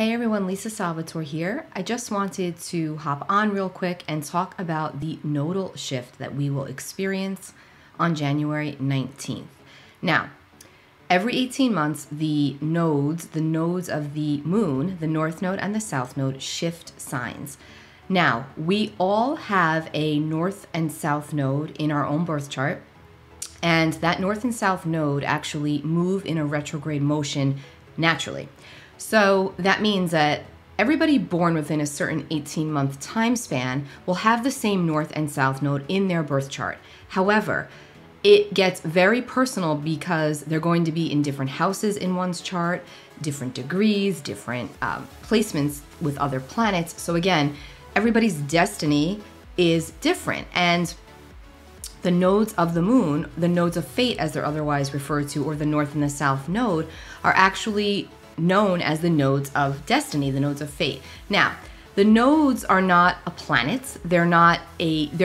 Hey everyone, Lisa Salvatore here. I just wanted to hop on real quick and talk about the nodal shift that we will experience on January 19th. Now, every 18 months, the nodes of the moon, the North Node and the South Node, shift signs. Now, we all have a North and South Node in our own birth chart, and that North and South Node actually move in a retrograde motion naturally. So that means that everybody born within a certain 18-month time span will have the same North and South Node in their birth chart. However, it gets very personal because they're going to be in different houses in one's chart, different degrees, different placements with other planets. So again, everybody's destiny is different. And the nodes of the moon, the nodes of fate as they're otherwise referred to, or the North and the South Node, are actually known as the nodes of destiny, the nodes of fate. Now, the nodes are not a planet. They're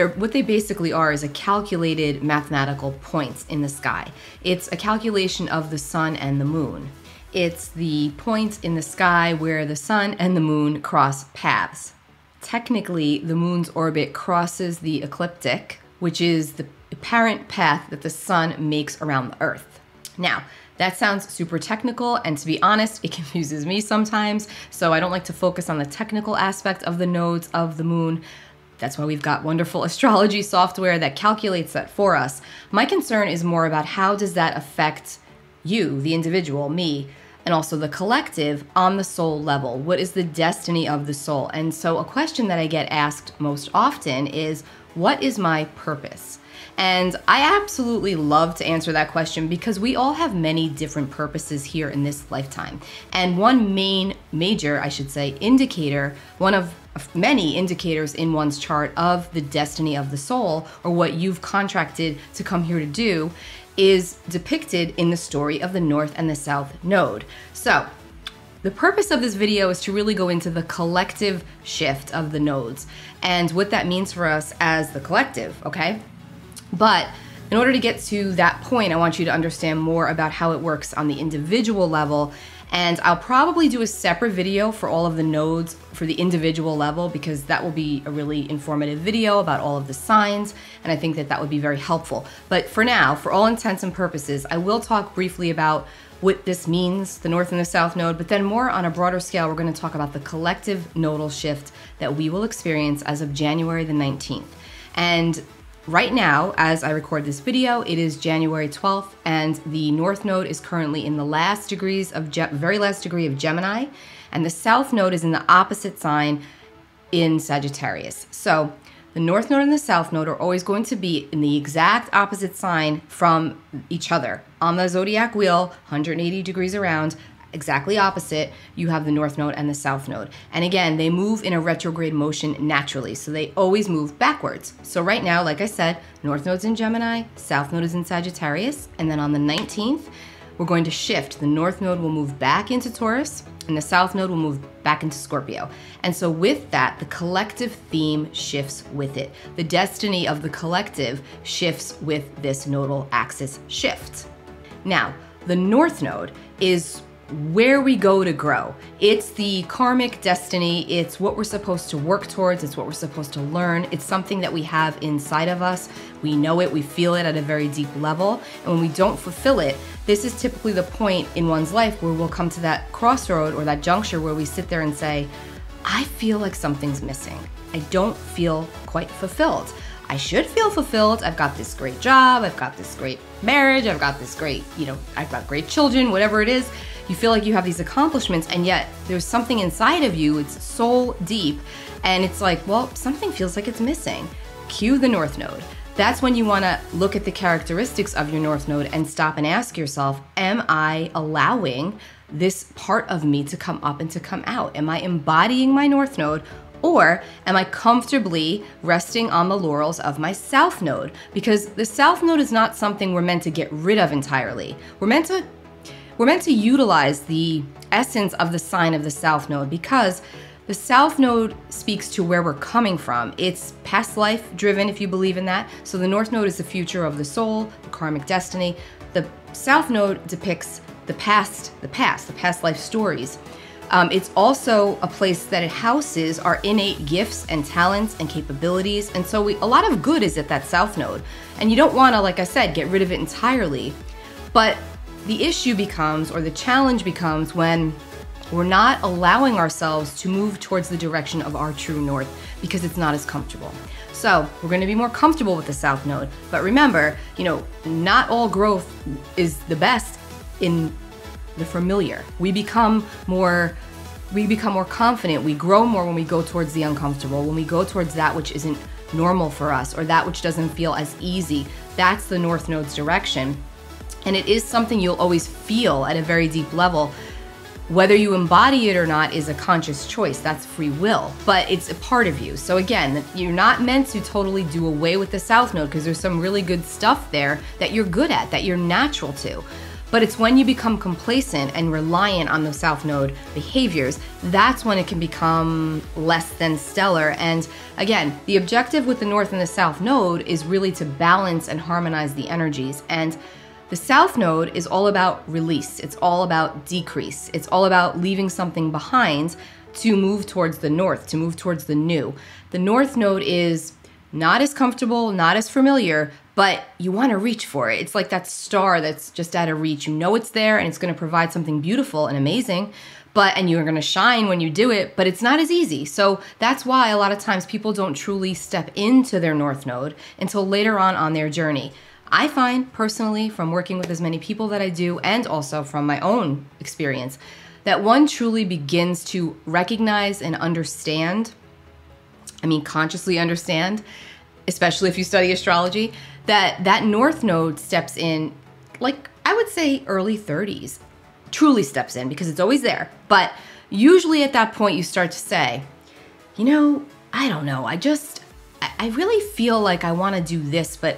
what they basically are is a calculated mathematical points in the sky. It's a calculation of the sun and the moon. It's the points in the sky where the sun and the moon cross paths. Technically, the moon's orbit crosses the ecliptic, which is the apparent path that the sun makes around the earth. Now, that sounds super technical, and to be honest, it confuses me sometimes, so I don't like to focus on the technical aspect of the nodes of the moon. That's why we've got wonderful astrology software that calculates that for us. My concern is more about how does that affect you, the individual, me, and also the collective on the soul level. What is the destiny of the soul? And so a question that I get asked most often is, what is my purpose? And I absolutely love to answer that question because we all have many different purposes here in this lifetime. And one major indicator, one of many indicators in one's chart of the destiny of the soul, or what you've contracted to come here to do, is depicted in the story of the North and the South Node. So, the purpose of this video is to really go into the collective shift of the nodes and what that means for us as the collective, okay? But in order to get to that point, I want you to understand more about how it works on the individual level. And I'll probably do a separate video for all of the nodes for the individual level, because that will be a really informative video about all of the signs. And I think that that would be very helpful. But for now, for all intents and purposes, I will talk briefly about what this means, the North and the South Node, but then more on a broader scale, we're going to talk about the collective nodal shift that we will experience as of January the 19th. And right now, as I record this video, it is January 12th, and the North Node is currently in the very last degree of Gemini, and the South Node is in the opposite sign in Sagittarius. So the North Node and the South Node are always going to be in the exact opposite sign from each other. On the zodiac wheel, 180 degrees around, exactly opposite, you have the North Node and the South Node. And again, they move in a retrograde motion naturally, so they always move backwards. So right now, like I said, North Node's in Gemini, South Node is in Sagittarius, and then on the 19th, we're going to shift. The North Node will move back into Taurus, and the South Node will move back into Scorpio. And so with that, the collective theme shifts with it. The destiny of the collective shifts with this nodal axis shift. Now, the North Node is where we go to grow. It's the karmic destiny. It's what we're supposed to work towards. It's what we're supposed to learn. It's something that we have inside of us. We know it, we feel it at a very deep level. And when we don't fulfill it, this is typically the point in one's life where we'll come to that crossroad or that juncture where we sit there and say, I feel like something's missing. I don't feel quite fulfilled. I should feel fulfilled. I've got this great job. I've got this great marriage. I've got this great, I've got great children, whatever it is. You feel like you have these accomplishments, and yet there's something inside of you, it's soul deep, and it's like, well, something feels like it's missing. Cue the North Node. That's when you want to look at the characteristics of your North Node and stop and ask yourself, am I allowing this part of me to come up and to come out? Am I embodying my North Node? Or am I comfortably resting on the laurels of my South Node? Because the South Node is not something we're meant to get rid of entirely. We're meant to utilize the essence of the sign of the South Node, because the South Node speaks to where we're coming from. It's past life driven, if you believe in that. So the North Node is the future of the soul, the karmic destiny. The South Node depicts the past life stories. It's also a place that it houses our innate gifts and talents and capabilities. And so a lot of good is at that South Node. And you don't want to, like I said, get rid of it entirely. But the issue becomes, or the challenge becomes, when we're not allowing ourselves to move towards the direction of our true north because it's not as comfortable. So we're going to be more comfortable with the South Node. But remember, not all growth is the best in the familiar. We become more confident. We grow more when we go towards the uncomfortable, when we go towards that which isn't normal for us or that which doesn't feel as easy. That's the North Node's direction. And it is something you'll always feel at a very deep level. Whether you embody it or not is a conscious choice. That's free will, but it's a part of you. So again, you're not meant to totally do away with the South Node because there's some really good stuff there that you're good at, that you're natural to. But it's when you become complacent and reliant on the South Node behaviors, that's when it can become less than stellar. And again, the objective with the North and the South Node is really to balance and harmonize the energies. And the South Node is all about release. It's all about decrease. It's all about leaving something behind to move towards the North, to move towards the new. The North Node is not as comfortable, not as familiar, but you want to reach for it. It's like that star that's just out of reach. You know it's there and it's going to provide something beautiful and amazing, and you're going to shine when you do it, but it's not as easy. So that's why a lot of times people don't truly step into their North Node until later on their journey. I find personally, from working with as many people that I do, and also from my own experience, that one truly begins to recognize and understand, consciously understand, especially if you study astrology, that North Node steps in, like I would say early 30s, truly steps in because it's always there. But usually at that point you start to say, I don't know, I really feel like I want to do this, but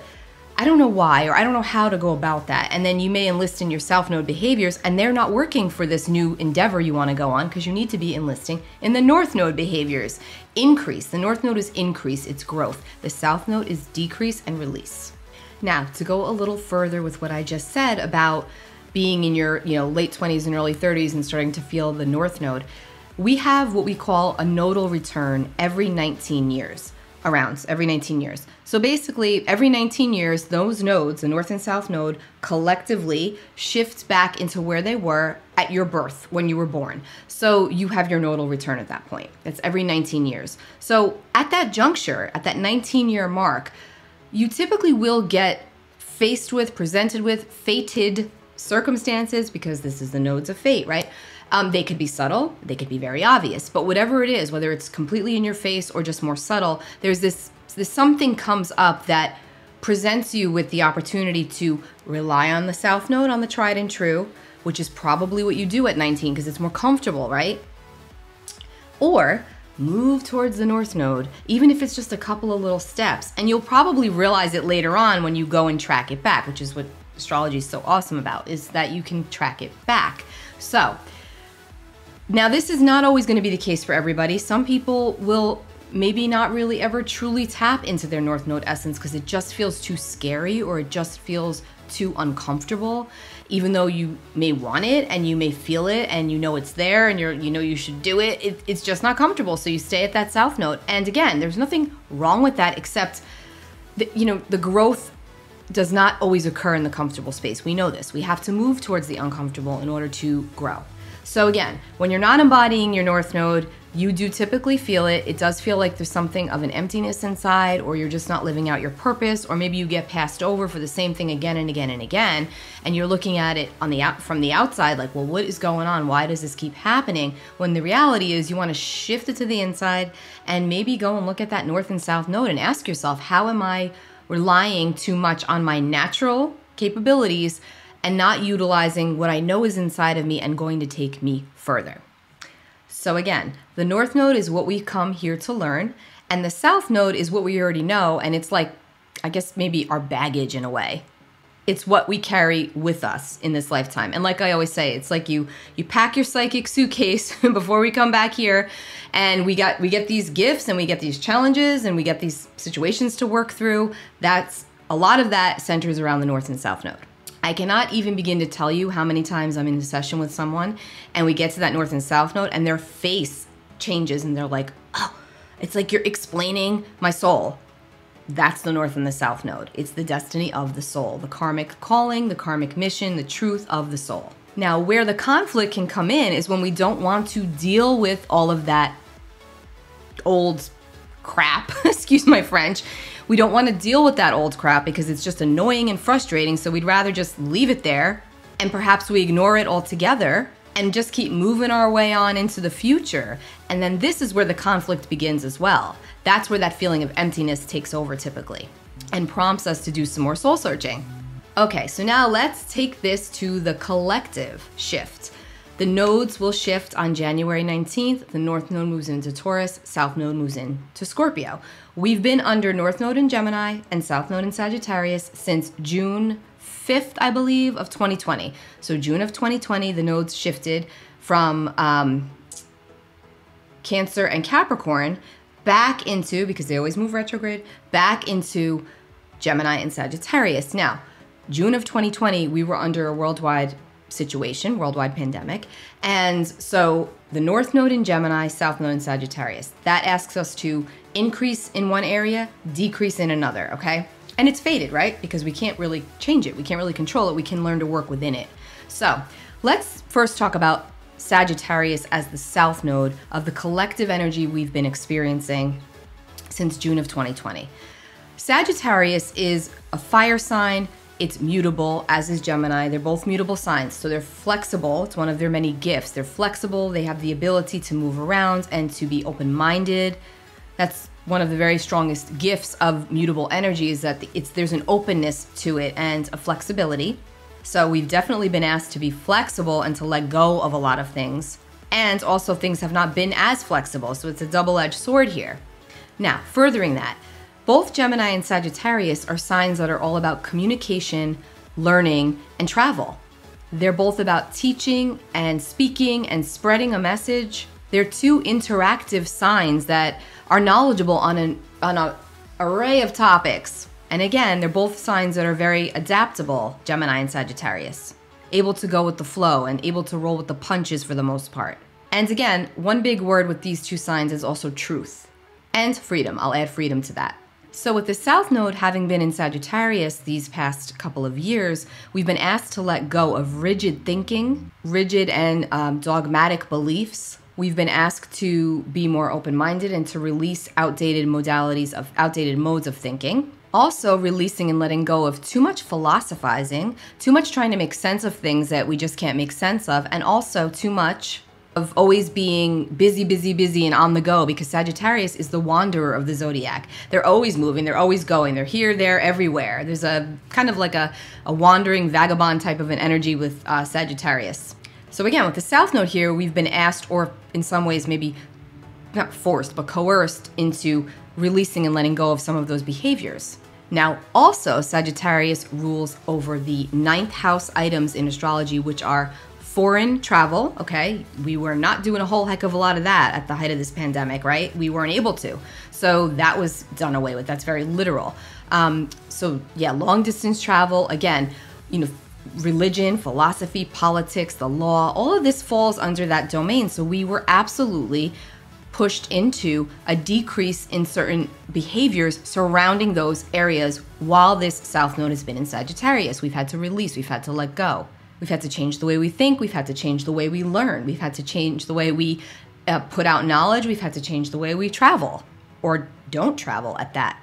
I don't know why, or I don't know how to go about that. And then you may enlist in your South Node behaviors, and they're not working for this new endeavor you want to go on because you need to be enlisting in the North Node behaviors. Increase. The North Node is increase, it's growth. The South Node is decrease and release. Now, to go a little further with what I just said about being in your late 20s and early 30s and starting to feel the North Node, we have what we call a nodal return every 19 years. Around every 19 years. So basically, every 19 years, those nodes, the North and South Node, collectively shift back into where they were at your birth, when you were born. So you have your nodal return at that point. That's every 19 years. So at that juncture, at that 19-year mark, you typically will get presented with fated circumstances, because this is the nodes of fate, right? They could be subtle, they could be very obvious, but whatever it is, whether it's completely in your face or just more subtle, there's this something comes up that presents you with the opportunity to rely on the South Node, on the tried and true, which is probably what you do at 19 because it's more comfortable, right? Or move towards the North Node, even if it's just a couple of little steps, and you'll probably realize it later on when you go and track it back, which is what astrology is so awesome about, is that you can track it back. So now, this is not always going to be the case for everybody. Some people will maybe not really ever truly tap into their North Node essence because it just feels too scary or it just feels too uncomfortable, even though you may want it and you may feel it and it's there and you should do it. It's just not comfortable, so you stay at that South Node. And again, there's nothing wrong with that, except the growth does not always occur in the comfortable space. We know this. We have to move towards the uncomfortable in order to grow. So again, when you're not embodying your North Node, you do typically feel it. It does feel like there's something of an emptiness inside, or you're just not living out your purpose, or maybe you get passed over for the same thing again and again and again, and you're looking at it from the outside like, well, what is going on? Why does this keep happening? When the reality is you want to shift it to the inside and maybe go and look at that North and South Node and ask yourself, how am I relying too much on my natural capabilities and not utilizing what I know is inside of me and going to take me further? So again, the North Node is what we come here to learn, and the South Node is what we already know, and it's like, I guess maybe our baggage in a way. It's what we carry with us in this lifetime. And like I always say, it's like you pack your psychic suitcase before we come back here, and we get these gifts and we get these challenges and we get these situations to work through. A lot of that centers around the North and South Node. I cannot even begin to tell you how many times I'm in a session with someone and we get to that North and South Node and their face changes and they're like, oh, it's like you're explaining my soul. That's the North and the South Node. It's the destiny of the soul, the karmic calling, the karmic mission, the truth of the soul. Now, where the conflict can come in is when we don't want to deal with all of that old crap, excuse my French. We don't want to deal with that old crap because it's just annoying and frustrating, so we'd rather just leave it there and perhaps we ignore it altogether and just keep moving our way on into the future. And then this is where the conflict begins as well. That's where that feeling of emptiness takes over typically and prompts us to do some more soul searching. Okay, so now let's take this to the collective shift. The nodes will shift on January 19th. The North Node moves into Taurus, South Node moves into Scorpio. We've been under North Node in Gemini and South Node in Sagittarius since June 5th, I believe, of 2020. So June of 2020, the nodes shifted from Cancer and Capricorn back into, because they always move retrograde, back into Gemini and Sagittarius. Now, June of 2020, we were under a worldwide situation, worldwide pandemic. And so the North Node in Gemini, South Node in Sagittarius, that asks us to increase in one area, decrease in another, okay? And it's fated, right? Because we can't really change it. We can't really control it. We can learn to work within it. So let's first talk about Sagittarius as the South Node of the collective energy we've been experiencing since June of 2020. Sagittarius is a fire sign. It's mutable, as is Gemini. They're both mutable signs, so they're flexible. It's one of their many gifts. They're flexible. They have the ability to move around and to be open-minded. That's one of the very strongest gifts of mutable energy, is that there's an openness to it and a flexibility. So we've definitely been asked to be flexible and to let go of a lot of things. And also things have not been as flexible, so it's a double-edged sword here. Now, furthering that, both Gemini and Sagittarius are signs that are all about communication, learning, and travel. They're both about teaching and speaking and spreading a message. They're two interactive signs that are knowledgeable on an array of topics. And again, they're both signs that are very adaptable, Gemini and Sagittarius, able to go with the flow and able to roll with the punches for the most part. And again, one big word with these two signs is also truth and freedom. I'll add freedom to that. So with the South Node having been in Sagittarius these past couple of years, we've been asked to let go of rigid thinking, rigid and dogmatic beliefs. We've been asked to be more open-minded and to release outdated modes of thinking. Also releasing and letting go of too much philosophizing, too much trying to make sense of things that we just can't make sense of, and also too much of always being busy, busy, busy and on the go, because Sagittarius is the wanderer of the zodiac. They're always moving, they're always going, they're here, there, everywhere. There's a kind of like a wandering vagabond type of an energy with Sagittarius. So again, with the South Node here, we've been asked, or in some ways maybe not forced, but coerced into releasing and letting go of some of those behaviors. Now, also, Sagittarius rules over the 9th house items in astrology, which are foreign travel, okay? We were not doing a whole heck of a lot of that at the height of this pandemic, right? We weren't able to. So that was done away with. That's very literal. So yeah, long distance travel, again, you know, religion, philosophy, politics, the law, all of this falls under that domain. So we were absolutely pushed into a decrease in certain behaviors surrounding those areas while this South Node has been in Sagittarius. We've had to release, we've had to let go. We've had to change the way we think, we've had to change the way we learn, we've had to change the way we put out knowledge, we've had to change the way we travel, or don't travel at that.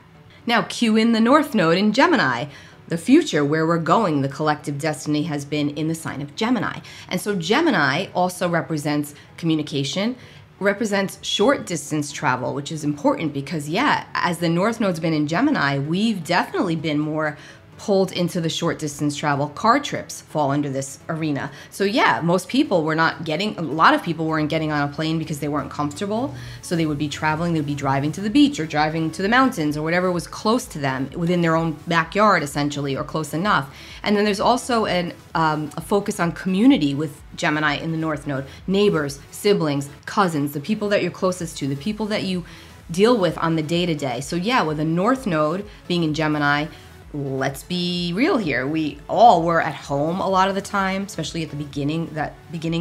Now cue in the North Node in Gemini. The future, where we're going, the collective destiny has been in the sign of Gemini. And so Gemini also represents communication, represents short distance travel, which is important because, yeah, as the North Node's been in Gemini, we've definitely been more pulled into the short distance travel. Car trips fall under this arena. So yeah, most people were not getting, a lot of people weren't getting on a plane because they weren't comfortable. So they would be traveling, they'd be driving to the beach or driving to the mountains or whatever was close to them within their own backyard essentially, or close enough. And then there's also a focus on community with Gemini in the North Node. Neighbors, siblings, cousins, the people that you're closest to, the people that you deal with on the day-to-day. So yeah, with the North Node being in Gemini, let's be real here. We all were at home a lot of the time, especially at the beginning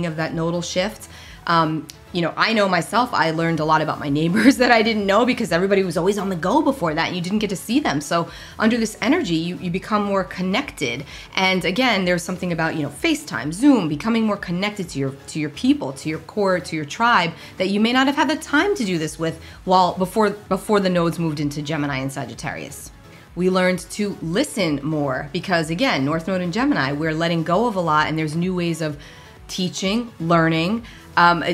of that nodal shift. You know, I know myself, I learned a lot about my neighbors that I didn't know because everybody was always on the go before that and you didn't get to see them. So under this energy, you become more connected. And again, there's something about, you know, FaceTime, Zoom, becoming more connected to your people, to your core, to your tribe that you may not have had the time to do this with before the nodes moved into Gemini and Sagittarius. We learned to listen more because again, North Node in Gemini, we're letting go of a lot and there's new ways of teaching, learning,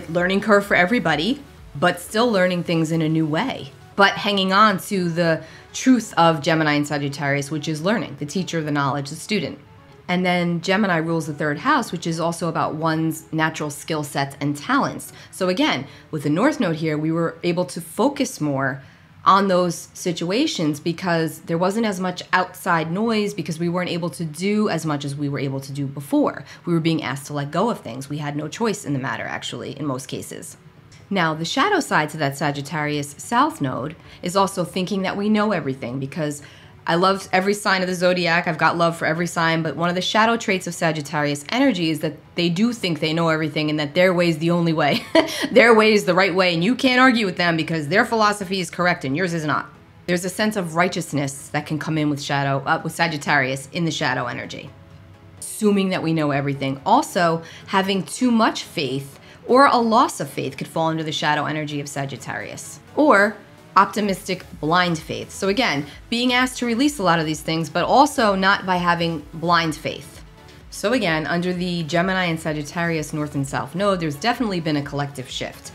learning curve for everybody, but still learning things in a new way. But hanging on to the truth of Gemini and Sagittarius, which is learning, the teacher, the knowledge, the student. And then Gemini rules the third house, which is also about one's natural skill sets and talents. So again, with the North Node here, we were able to focus more on those situations because there wasn't as much outside noise because we weren't able to do as much as we were able to do before. We were being asked to let go of things. We had no choice in the matter, actually, in most cases. Now, the shadow side to that Sagittarius South Node is also thinking that we know everything because I love every sign of the zodiac. I've got love for every sign, but one of the shadow traits of Sagittarius energy is that they do think they know everything and that their way is the only way. Their way is the right way, and you can't argue with them because their philosophy is correct and yours is not. There's a sense of righteousness that can come in with Sagittarius in the shadow energy. Assuming that we know everything. Also, having too much faith or a loss of faith could fall under the shadow energy of Sagittarius. Or optimistic blind faith. So again, being asked to release a lot of these things, but also not by having blind faith. So again, under the Gemini and Sagittarius North and South Node, there's definitely been a collective shift.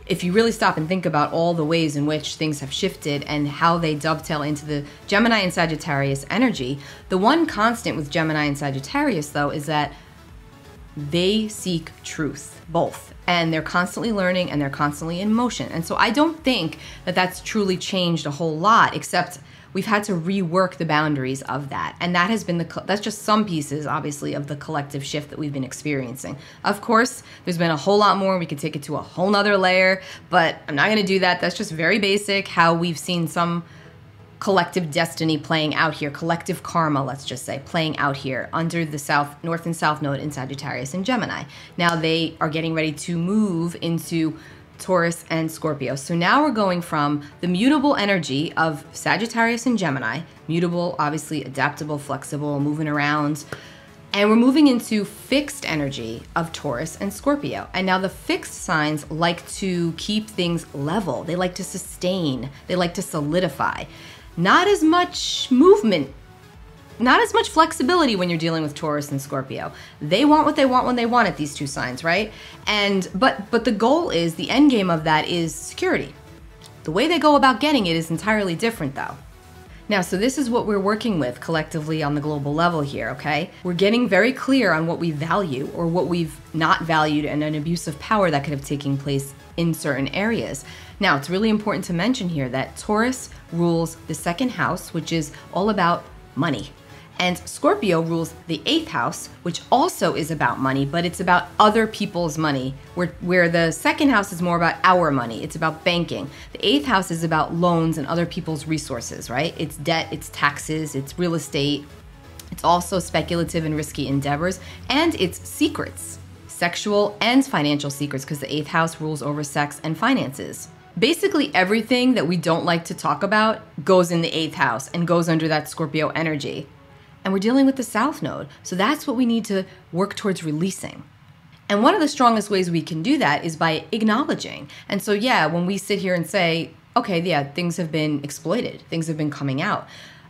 If you really stop and think about all the ways in which things have shifted and how they dovetail into the Gemini and Sagittarius energy, the one constant with Gemini and Sagittarius, though, is that they seek truth, both. And they're constantly learning and they're constantly in motion. And so I don't think that that's truly changed a whole lot, except we've had to rework the boundaries of that. And that has been that's just some pieces, obviously, of the collective shift that we've been experiencing. Of course, there's been a whole lot more. We could take it to a whole nother layer, but I'm not going to do that. That's just very basic how we've seen some collective destiny playing out here, collective karma, let's just say, playing out here under the North and South Node in Sagittarius and Gemini. Now they are getting ready to move into Taurus and Scorpio. So now we're going from the mutable energy of Sagittarius and Gemini, mutable, obviously adaptable, flexible, moving around, and we're moving into fixed energy of Taurus and Scorpio. And now the fixed signs like to keep things level. They like to sustain. They like to solidify. Not as much movement, not as much flexibility when you're dealing with Taurus and Scorpio. They want what they want when they want it, these two signs, right? And but the goal is, the end game of that is security. The way they go about getting it is entirely different though. Now, so this is what we're working with collectively on the global level here, okay? We're getting very clear on what we value or what we've not valued and an abuse of power that could have taken place in certain areas. Now, it's really important to mention here that Taurus rules the second house, which is all about money. And Scorpio rules the 8th house, which also is about money, but it's about other people's money, where the second house is more about our money. It's about banking. The 8th house is about loans and other people's resources, right? It's debt, it's taxes, it's real estate. It's also speculative and risky endeavors, and it's secrets, sexual and financial secrets, because the 8th house rules over sex and finances. Basically everything that we don't like to talk about goes in the 8th house and goes under that Scorpio energy. And we're dealing with the South Node. So that's what we need to work towards releasing. And one of the strongest ways we can do that is by acknowledging. And so, yeah, when we sit here and say, okay, yeah, things have been exploited, things have been coming out.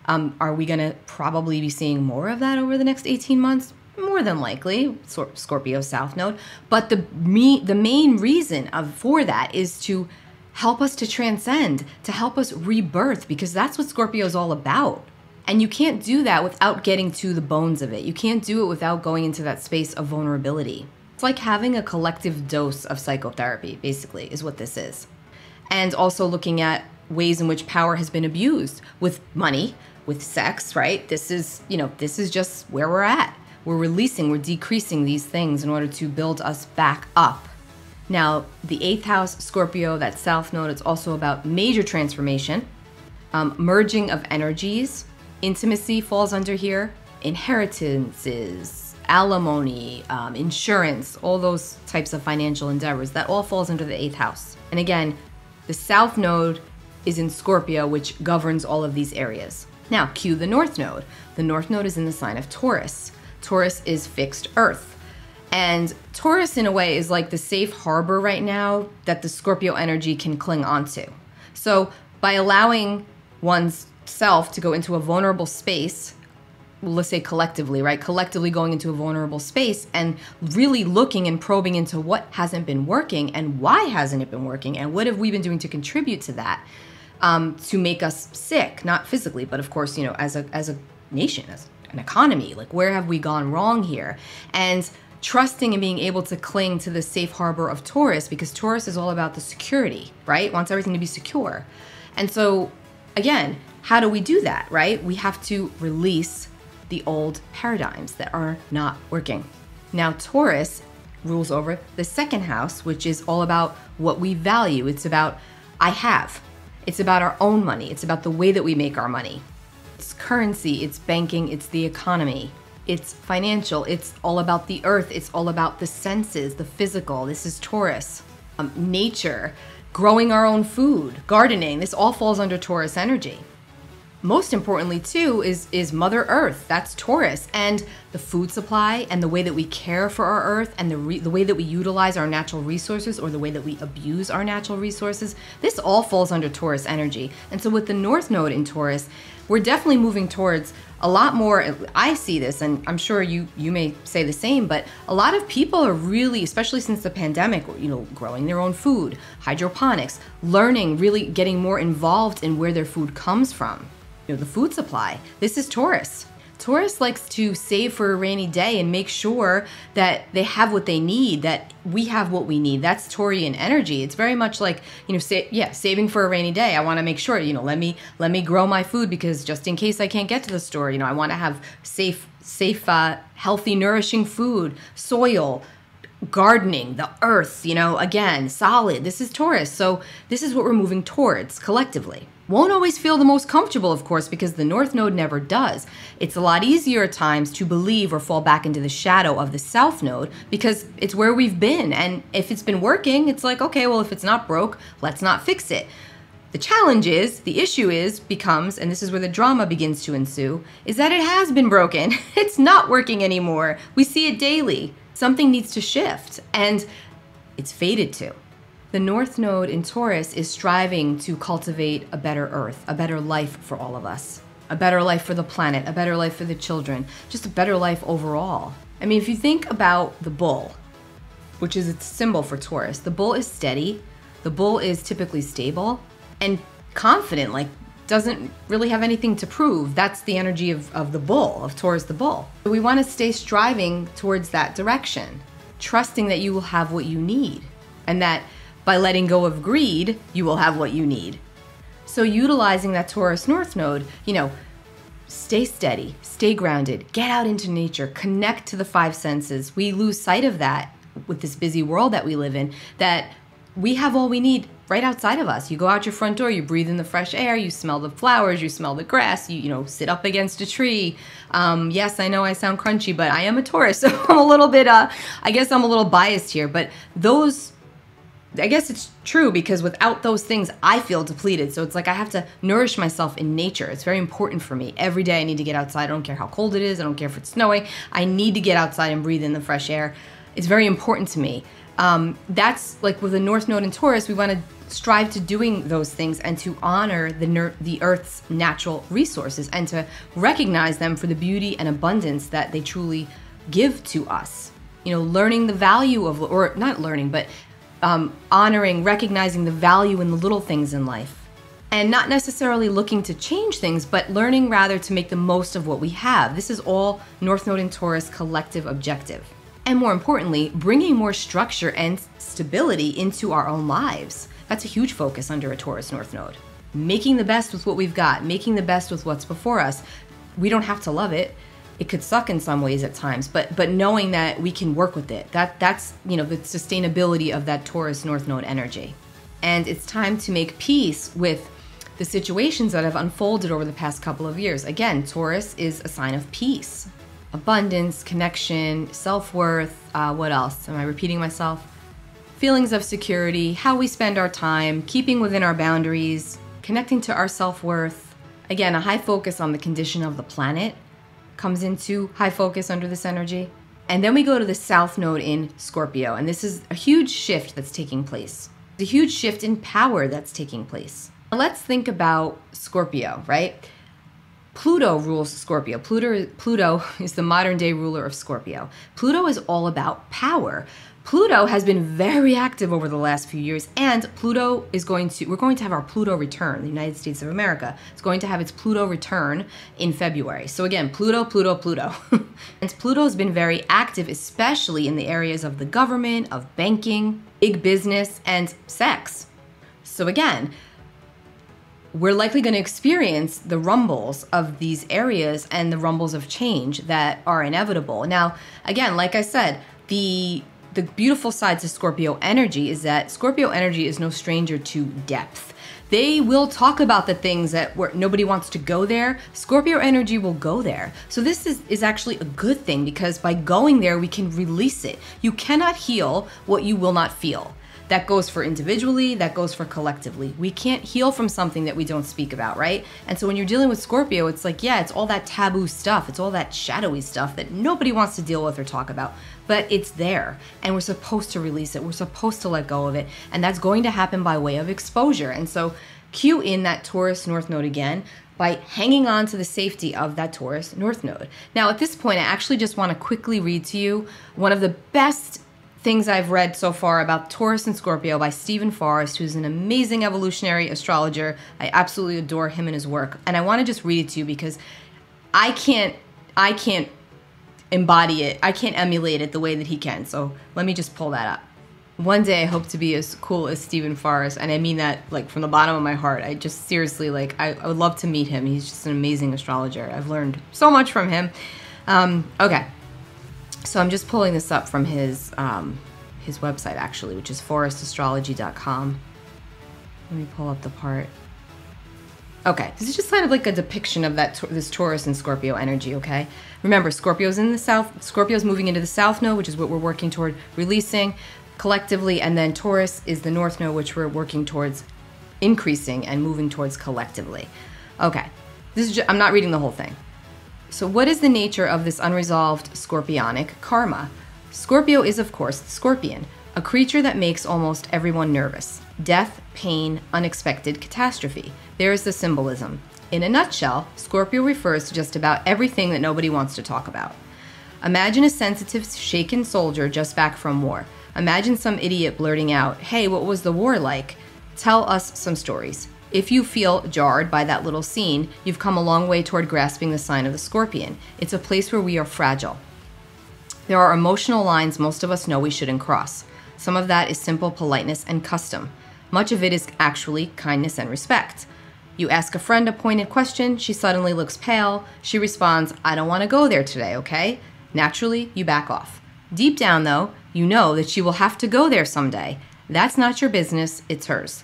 Are we going to probably be seeing more of that over the next 18 months? More than likely, Scorpio South Node. But the main reason for that is to help us to transcend, to help us rebirth, because that's what Scorpio is all about. And you can't do that without getting to the bones of it. You can't do it without going into that space of vulnerability. It's like having a collective dose of psychotherapy, basically, is what this is. And also looking at ways in which power has been abused with money, with sex, right? This is just where we're at. We're releasing, we're decreasing these things in order to build us back up. Now, the 8th house, Scorpio, that South Node, it's also about major transformation, merging of energies, Intimacy falls under here. Inheritances, alimony, insurance, all those types of financial endeavors, that all falls under the 8th house. And again, the South Node is in Scorpio, which governs all of these areas. Now, cue the North Node. The North Node is in the sign of Taurus. Taurus is fixed earth. And Taurus, in a way, is like the safe harbor right now that the Scorpio energy can cling onto. So by allowing one's self to go into a vulnerable space, let's say collectively, right? Collectively going into a vulnerable space and really looking and probing into what hasn't been working and why hasn't it been working and what have we been doing to contribute to that, to make us sick, not physically, but of course, as a nation, as an economy, like where have we gone wrong here? And trusting and being able to cling to the safe harbor of Taurus, because Taurus is all about the security, right? Wants everything to be secure. And so again, how do we do that, right? We have to release the old paradigms that are not working. Now, Taurus rules over the 2nd house, which is all about what we value. It's about I have. It's about our own money. It's about the way that we make our money. It's currency, it's banking, it's the economy. It's financial, it's all about the earth, it's all about the senses, the physical. This is Taurus. Nature, growing our own food, gardening, this all falls under Taurus energy. Most importantly too is Mother Earth, that's Taurus, and the food supply and the way that we care for our earth and the way that we utilize our natural resources or the way that we abuse our natural resources, this all falls under Taurus energy. And so with the North Node in Taurus, we're definitely moving towards a lot more. I see this, and I'm sure you may say the same, but a lot of people are really, especially since the pandemic, growing their own food, hydroponics, learning, really getting more involved in where their food comes from. The food supply. This is Taurus. Taurus likes to save for a rainy day and make sure that they have what they need, that we have what we need. That's Taurian energy. It's very much like, saving for a rainy day. I want to make sure, let me grow my food because just in case I can't get to the store, I want to have safe, healthy, nourishing food, soil, gardening, the earth, again, solid. This is Taurus. So this is what we're moving towards collectively. Won't always feel the most comfortable, of course, because the North Node never does. It's a lot easier at times to believe or fall back into the shadow of the South Node because it's where we've been. And if it's been working, it's like, okay, well, if it's not broke, let's not fix it. The challenge is, the issue becomes, and this is where the drama begins to ensue, is that it has been broken. It's not working anymore. We see it daily. Something needs to shift, and it's fated to. The North Node in Taurus is striving to cultivate a better earth, a better life for all of us, a better life for the planet, a better life for the children, just a better life overall. I mean, if you think about the bull, which is its symbol for Taurus, the bull is steady, the bull is typically stable and confident, like doesn't really have anything to prove. That's the energy of the bull, of Taurus the bull. So we want to stay striving towards that direction, trusting that you will have what you need and that by letting go of greed, you will have what you need. So utilizing that Taurus North Node, stay steady, stay grounded, get out into nature, connect to the 5 senses. We lose sight of that with this busy world that we live in, that we have all we need right outside of us. You go out your front door, you breathe in the fresh air, you smell the flowers, you smell the grass, you sit up against a tree. Yes, I know I sound crunchy, but I am a Taurus, so I'm a little bit, I guess I'm a little biased here, but I guess it's true because without those things, I feel depleted. So it's like I have to nourish myself in nature. It's very important for me. Every day I need to get outside. I don't care how cold it is. I don't care if it's snowing. I need to get outside and breathe in the fresh air. It's very important to me. That's like with the North Node in Taurus, we want to strive to doing those things and to honor the Earth's natural resources and to recognize them for the beauty and abundance that they truly give to us. Learning the value of, or not learning, but honoring, recognizing the value in the little things in life. And not necessarily looking to change things, but learning rather to make the most of what we have. This is all North Node in Taurus collective objective. And more importantly, bringing more structure and stability into our own lives. That's a huge focus under a Taurus North Node. Making the best with what we've got, making the best with what's before us. We don't have to love it. It could suck in some ways at times, but knowing that we can work with it, that's the sustainability of that Taurus North Node energy. And it's time to make peace with the situations that have unfolded over the past couple of years. Again, Taurus is a sign of peace, abundance, connection, self-worth. What else? Am I repeating myself? Feelings of security, how we spend our time, keeping within our boundaries, connecting to our self-worth. Again, a high focus on the condition of the planet comes into high focus under this energy. And then we go to the South Node in Scorpio, and this is a huge shift that's taking place. The huge shift in power that's taking place. Let's think about Scorpio, right? Pluto rules Scorpio. Pluto is the modern day ruler of Scorpio. Pluto is all about power. Pluto has been very active over the last few years, and Pluto is we're going to have our Pluto return. The United States of America is going to have its Pluto return in February. So again, Pluto. And Pluto has been very active, especially in the areas of the government, of banking, big business, and sex. So again, we're likely going to experience the rumbles of these areas and the rumbles of change that are inevitable. Now, again, like I said, the beautiful side to Scorpio energy is that Scorpio energy is no stranger to depth. They will talk about the things that where nobody wants to go there. Scorpio energy will go there. So this is actually a good thing, because by going there, we can release it. You cannot heal what you will not feel. That goes for individually, that goes for collectively. We can't heal from something that we don't speak about, right? And so when you're dealing with Scorpio, it's like, yeah, it's all that taboo stuff. It's all that shadowy stuff that nobody wants to deal with or talk about, but it's there and we're supposed to release it. We're supposed to let go of it. And that's going to happen by way of exposure. And so cue in that Taurus North Node again by hanging on to the safety of that Taurus North Node. Now, at this point, I actually just want to quickly read to you one of the best things I've read so far about Taurus and Scorpio by Stephen Forrest, who's an amazing evolutionary astrologer. I absolutely adore him and his work. And I want to just read it to you because I can't embody it. I can't emulate it the way that he can. So let me just pull that up. One day I hope to be as cool as Stephen Forrest, and I mean that like from the bottom of my heart. I just seriously I would love to meet him. He's just an amazing astrologer. I've learned so much from him. Okay. So I'm just pulling this up from his website, actually, which is forrestastrology.com. Let me pull up the part. Okay, this is just kind of like a depiction of this Taurus and Scorpio energy, okay? Remember, Scorpio's in the south. Scorpio's moving into the South Node, which is what we're working toward releasing collectively, and then Taurus is the North Node, which we're working towards increasing and moving towards collectively. Okay, this is I'm not reading the whole thing. So what is the nature of this unresolved scorpionic karma? Scorpio is, of course, the scorpion, a creature that makes almost everyone nervous. Death, pain, unexpected catastrophe. There is the symbolism. In a nutshell, Scorpio refers to just about everything that nobody wants to talk about. Imagine a sensitive, shaken soldier just back from war. Imagine some idiot blurting out, "Hey, what was the war like? Tell us some stories." If you feel jarred by that little scene, you've come a long way toward grasping the sign of the scorpion. It's a place where we are fragile. There are emotional lines most of us know we shouldn't cross. Some of that is simple politeness and custom. Much of it is actually kindness and respect. You ask a friend a pointed question, she suddenly looks pale. She responds, "I don't want to go there today, okay?" Naturally, you back off. Deep down, though, you know that she will have to go there someday. That's not your business, it's hers.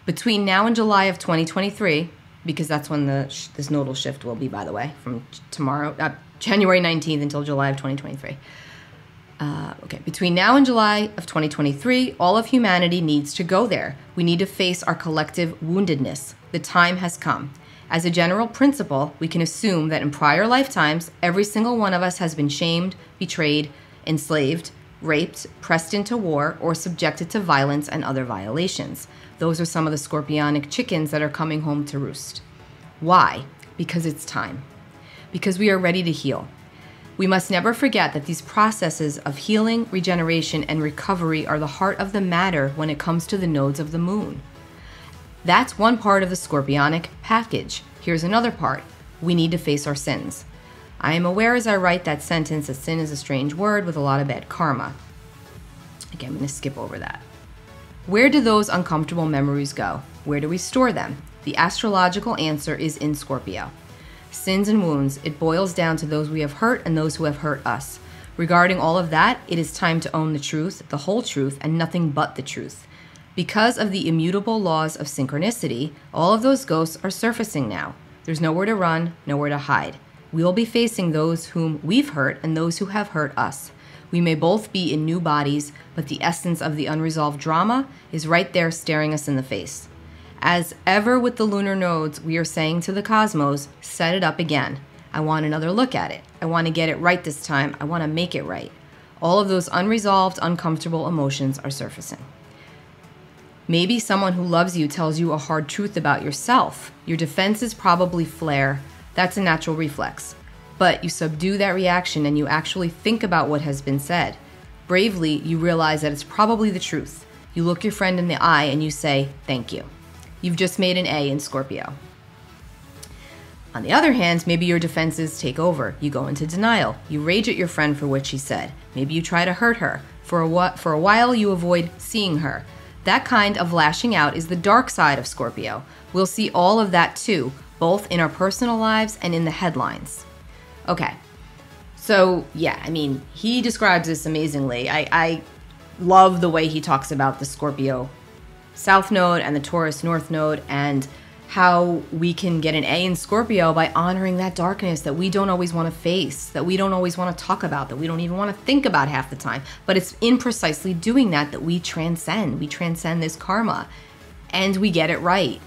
Between now and July of 2023, because that's when this nodal shift will be, by the way, from tomorrow, January 19th until July of 2023. Okay, between now and July of 2023, all of humanity needs to go there. We need to face our collective woundedness. The time has come. As a general principle, we can assume that in prior lifetimes, every single one of us has been shamed, betrayed, enslaved, raped, pressed into war, or subjected to violence and other violations. Those are some of the scorpionic chickens that are coming home to roost. Why? Because it's time. Because we are ready to heal. We must never forget that these processes of healing, regeneration, and recovery are the heart of the matter when it comes to the nodes of the moon. That's one part of the scorpionic package. Here's another part. We need to face our sins. I am aware as I write that sentence that sin is a strange word with a lot of bad karma. Again, I'm going to skip over that. Where do those uncomfortable memories go? Where do we store them? The astrological answer is in Scorpio. Sins and wounds, it boils down to those we have hurt and those who have hurt us. Regarding all of that, it is time to own the truth, the whole truth, and nothing but the truth. Because of the immutable laws of synchronicity, all of those ghosts are surfacing now. There's nowhere to run, nowhere to hide. We will be facing those whom we've hurt and those who have hurt us. We may both be in new bodies, but the essence of the unresolved drama is right there staring us in the face. As ever with the lunar nodes, we are saying to the cosmos, set it up again. I want another look at it. I want to get it right this time. I want to make it right. All of those unresolved, uncomfortable emotions are surfacing. Maybe someone who loves you tells you a hard truth about yourself. Your defenses probably flare. That's a natural reflex. But you subdue that reaction and you actually think about what has been said. Bravely, you realize that it's probably the truth. You look your friend in the eye and you say, thank you. You've just made an A in Scorpio. On the other hand, maybe your defenses take over. You go into denial. You rage at your friend for what she said. Maybe you try to hurt her. For a while, you avoid seeing her. That kind of lashing out is the dark side of Scorpio. We'll see all of that too, both in our personal lives and in the headlines. Okay, so yeah, I mean, he describes this amazingly. I love the way he talks about the Scorpio South Node and the Taurus North Node and how we can get an A in Scorpio by honoring that darkness that we don't always want to face, that we don't always want to talk about, that we don't even want to think about half the time. But it's in precisely doing that that we transcend. We transcend this karma and we get it right.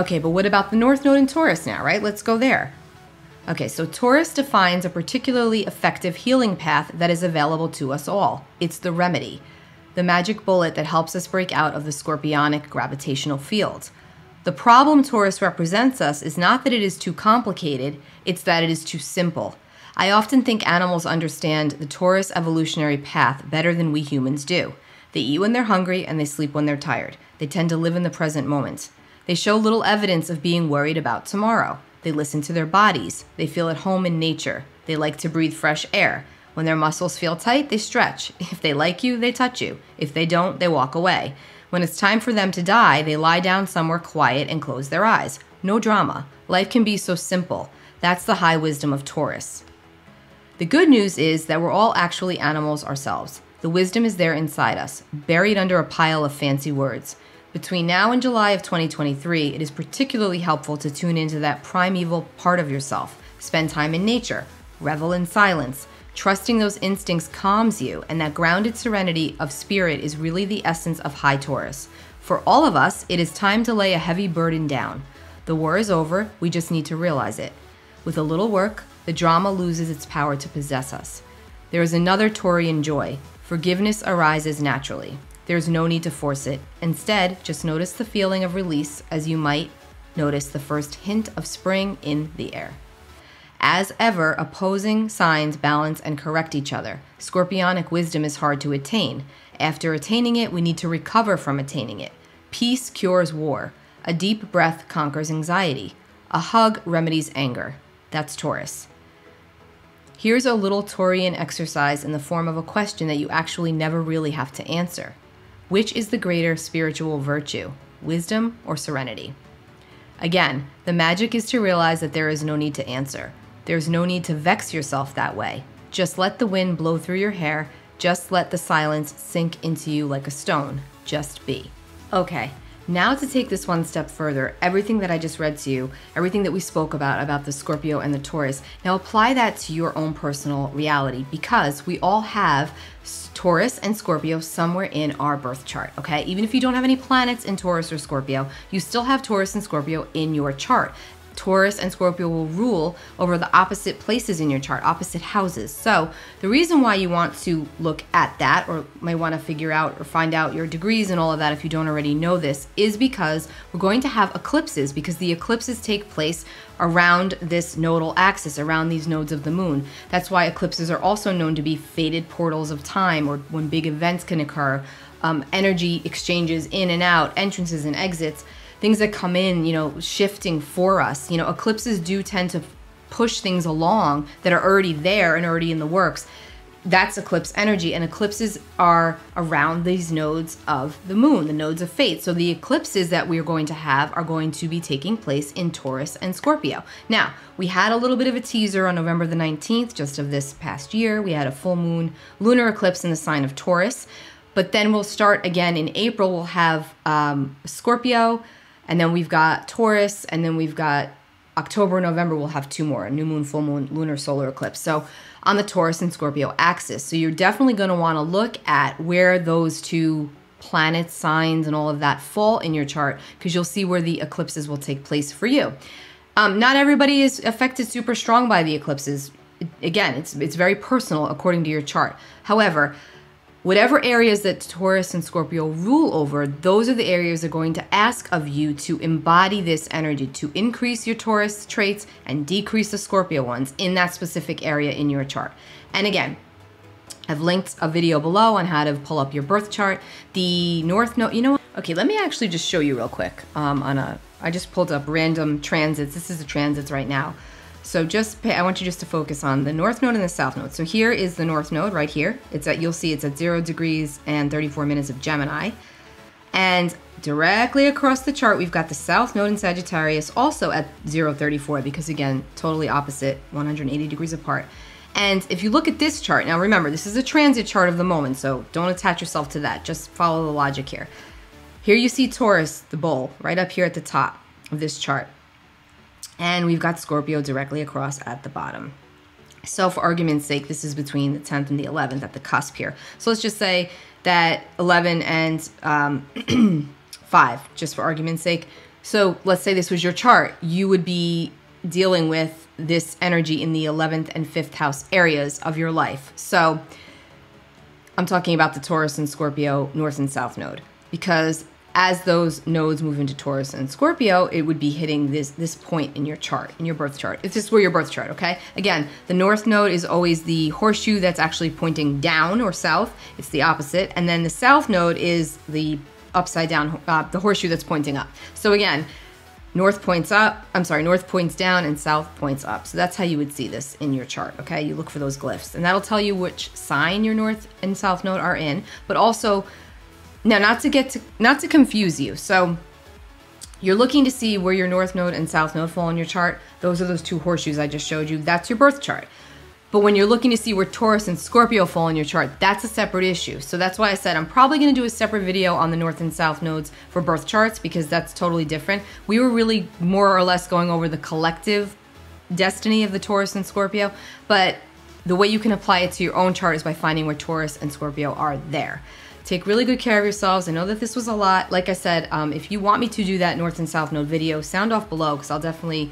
Okay, but what about the North Node in Taurus now, right? Let's go there. Okay, so Taurus defines a particularly effective healing path that is available to us all. It's the remedy, the magic bullet that helps us break out of the scorpionic gravitational field. The problem Taurus represents us is not that it is too complicated, it's that it is too simple. I often think animals understand the Taurus evolutionary path better than we humans do. They eat when they're hungry and they sleep when they're tired. They tend to live in the present moment. They show little evidence of being worried about tomorrow. They listen to their bodies. They feel at home in nature. They like to breathe fresh air. When their muscles feel tight, they stretch. If they like you, they touch you. If they don't, they walk away. When it's time for them to die, they lie down somewhere quiet and close their eyes. No drama. Life can be so simple. That's the high wisdom of Taurus. The good news is that we're all actually animals ourselves. The wisdom is there inside us, buried under a pile of fancy words. Between now and July of 2023, it is particularly helpful to tune into that primeval part of yourself. Spend time in nature. Revel in silence. Trusting those instincts calms you, and that grounded serenity of spirit is really the essence of high Taurus. For all of us, it is time to lay a heavy burden down. The war is over, we just need to realize it. With a little work, the drama loses its power to possess us. There is another Taurian joy. Forgiveness arises naturally. There's no need to force it. Instead, just notice the feeling of release as you might notice the first hint of spring in the air. As ever, opposing signs balance and correct each other. Scorpionic wisdom is hard to attain. After attaining it, we need to recover from attaining it. Peace cures war. A deep breath conquers anxiety. A hug remedies anger. That's Taurus. Here's a little Taurian exercise in the form of a question that you actually never really have to answer. Which is the greater spiritual virtue, wisdom or serenity? Again, the magic is to realize that there is no need to answer. There's no need to vex yourself that way. Just let the wind blow through your hair. Just let the silence sink into you like a stone. Just be. Okay, now to take this one step further, everything that I just read to you, everything that we spoke about the Scorpio and the Taurus, now apply that to your own personal reality because we all have Taurus and Scorpio somewhere in our birth chart, okay? Even if you don't have any planets in Taurus or Scorpio, you still have Taurus and Scorpio in your chart. Taurus and Scorpio will rule over the opposite places in your chart, opposite houses. So the reason why you want to look at that or might want to figure out or find out your degrees and all of that if you don't already know this is because we're going to have eclipses because the eclipses take place around this nodal axis, around these nodes of the moon. That's why eclipses are also known to be fated portals of time or when big events can occur, energy exchanges in and out, entrances and exits. Things that come in, shifting for us. Eclipses do tend to push things along that are already there and already in the works. That's eclipse energy, and eclipses are around these nodes of the moon, the nodes of fate. So the eclipses that we're going to have are going to be taking place in Taurus and Scorpio. Now, we had a little bit of a teaser on November the 19th, just of this past year. We had a full moon lunar eclipse in the sign of Taurus. But then we'll start again in April. We'll have Scorpio, and then we've got Taurus, and then we've got October, November, we'll have 2 more, a new moon, full moon, lunar, solar eclipse. So on the Taurus and Scorpio axis. So you're definitely going to want to look at where those 2 planets, signs, and all of that fall in your chart, because you'll see where the eclipses will take place for you. Not everybody is affected super strong by the eclipses. Again, it's very personal according to your chart. However, whatever areas that Taurus and Scorpio rule over, those are the areas they're going to ask of you to embody this energy, to increase your Taurus traits and decrease the Scorpio ones in that specific area in your chart. And again, I've linked a video below on how to pull up your birth chart. The North Node, you know what? Okay, let me actually just show you real quick. I just pulled up random transits. This is the transits right now. So I want you just to focus on the North Node and the South Node. So here is the North Node right here. You'll see it's at 0 degrees and 34 minutes of Gemini. And directly across the chart, we've got the South Node in Sagittarius, also at 0:34, because again, totally opposite, 180 degrees apart. And if you look at this chart, now remember, this is a transit chart of the moment, so don't attach yourself to that. Just follow the logic here. Here you see Taurus, the bull, right up here at the top of this chart. And we've got Scorpio directly across at the bottom. So for argument's sake, this is between the 10th and the 11th at the cusp here. So let's just say that 11 and 5, just for argument's sake. So let's say this was your chart. You would be dealing with this energy in the 11th and 5th house areas of your life. So I'm talking about the Taurus and Scorpio North and South Node, because as those nodes move into Taurus and Scorpio, it would be hitting this point in your chart, in your birth chart. If this were your birth chart, okay? Again, the North Node is always the horseshoe that's actually pointing down or south. It's the opposite. And then the South Node is the upside down, the horseshoe that's pointing up. So again, North points down and South points up. So that's how you would see this in your chart, okay? You look for those glyphs. And that'll tell you which sign your North and South Node are in, but also, now, not to confuse you. So you're looking to see where your North Node and South Node fall in your chart. Those are those 2 horseshoes I just showed you. That's your birth chart. But when you're looking to see where Taurus and Scorpio fall in your chart, that's a separate issue. So that's why I said I'm probably going to do a separate video on the North and South Nodes for birth charts, because that's totally different. We were really more or less going over the collective destiny of the Taurus and Scorpio, but the way you can apply it to your own chart is by finding where Taurus and Scorpio are there. Take really good care of yourselves. I know that this was a lot. Like I said, if you want me to do that North and South Node video, sound off below, because I'll definitely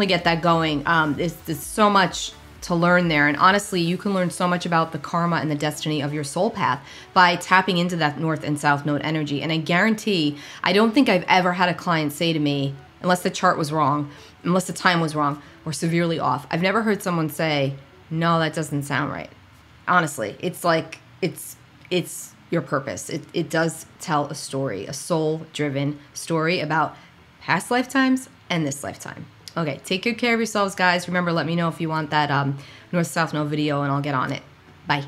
get that going. There's so much to learn there, and honestly, you can learn so much about the karma and the destiny of your soul path by tapping into that North and South Node energy. And I guarantee, I don't think I've ever had a client say to me, unless the chart was wrong, unless the time was wrong or severely off, I've never heard someone say, "No, that doesn't sound right." Honestly, it's like it's your purpose. It does tell a story, a soul-driven story about past lifetimes and this lifetime. Okay, take good care of yourselves, guys. Remember, let me know if you want that North-South Node video, and I'll get on it. Bye.